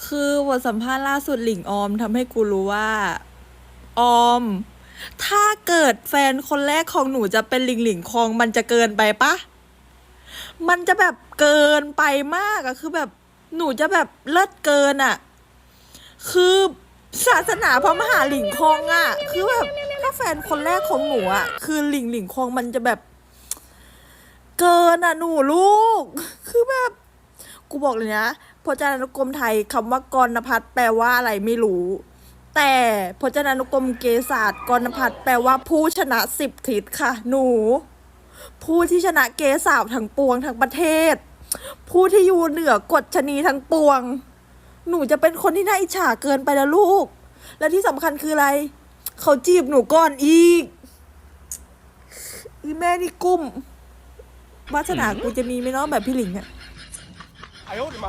คือบทสัมภาษณ์ล่าสุดหลิงออมทำให้กูรู้ว่าออม ถ้าเกิดแฟนคนแรกของหนูจะเป็นหลิงคองมันจะเกินไปปะมันจะแบบเกินไปมากอะคือแบบหนูจะแบบเลิศเกินอะคือศาสนาพระมหาหลิงคองอะคือแบบถ้าแฟนคนแรกของหนูอะคือหลิงคองมันจะแบบเกินอะหนูลูกคือแบบกูบอกเลยนะพจนานุกรมไทยคำว่ากรณพัฒน์แปลว่าอะไรไม่รู้ แต่พจนานุกรมเกษศาสตร์กรณพัฒน์แปลว่าผู้ชนะ10 ทิศค่ะ หนู ผู้ที่ชนะเกษาทั้งปวงทั้งประเทศ ผู้ที่อยู่เหนือกฎชนีทั้งปวง หนูจะเป็นคนที่น่าอิจฉาเกินไปแล้วลูก และที่สำคัญคืออะไร เขาจีบหนูก่อนอีกอีแม่นี่กุ้มวาสนากูจะมีไหมเนาะแบบพี่หลิงอะ哎呦我的妈！